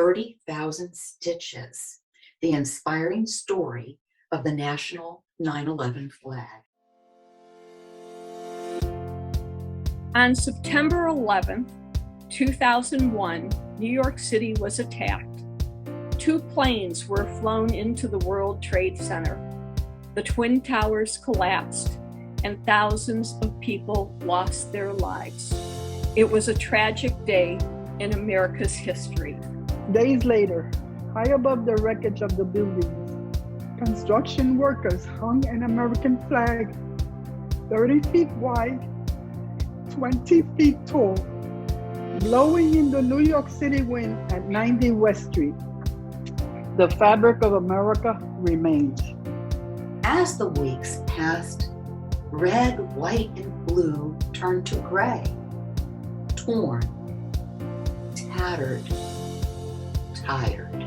30,000 Stitches, the inspiring story of the National 9/11 flag. On September 11, 2001, New York City was attacked. 2 planes were flown into the World Trade Center. The Twin Towers collapsed, and thousands of people lost their lives. It was a tragic day in America's history. Days later, high above the wreckage of the buildings, construction workers hung an American flag 30 feet wide, 20 feet tall, blowing in the New York City wind at 90 West Street. The fabric of America remained. As the weeks passed, red, white, and blue turned to gray, torn, tattered, tired,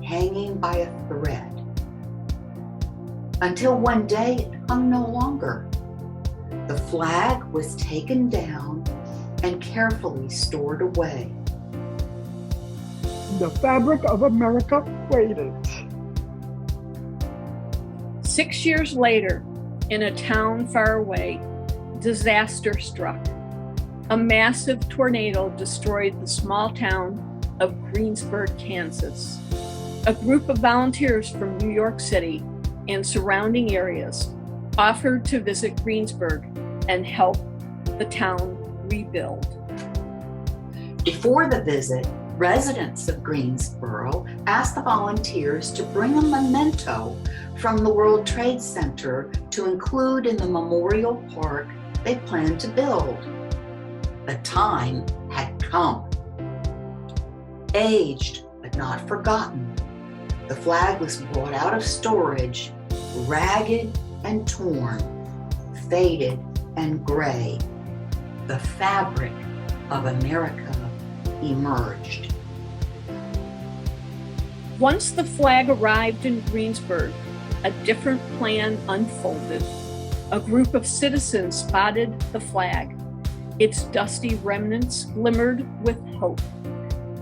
hanging by a thread, until one day it hung no longer. The flag was taken down and carefully stored away. The fabric of America waited. 6 years later, in a town far away, disaster struck. A massive tornado destroyed the small town of Greensburg, Kansas. A group of volunteers from New York City and surrounding areas offered to visit Greensburg and help the town rebuild. Before the visit, residents of Greensboro asked the volunteers to bring a memento from the World Trade Center to include in the memorial park they planned to build. The time had come. Aged but not forgotten, the flag was brought out of storage, ragged and torn, faded and gray. The fabric of America emerged. Once the flag arrived in Greensburg, a different plan unfolded. A group of citizens spotted the flag. Its dusty remnants glimmered with hope.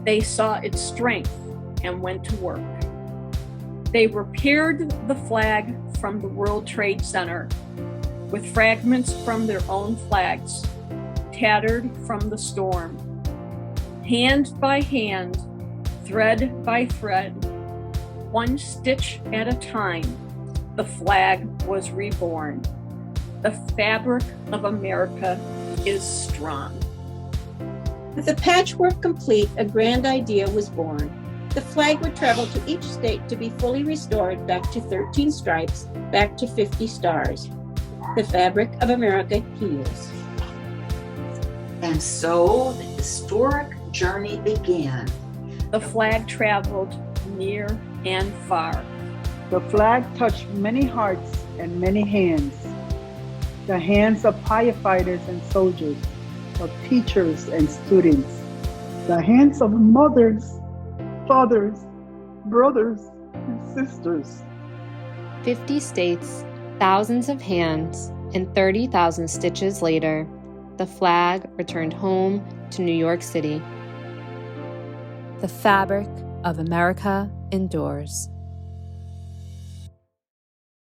They saw its strength and went to work. They repaired the flag from the World Trade Center with fragments from their own flags, tattered from the storm. Hand by hand, thread by thread, one stitch at a time, the flag was reborn. The fabric of America is strong. With the patchwork complete, a grand idea was born. The flag would travel to each state to be fully restored back to 13 stripes, back to 50 stars. The fabric of America heals. And so the historic journey began. The flag traveled near and far. The flag touched many hearts and many hands. The hands of firefighters and soldiers, of teachers and students. The hands of mothers, fathers, brothers, and sisters. 50 states, thousands of hands, and 30,000 stitches later, the flag returned home to New York City. The fabric of America endures.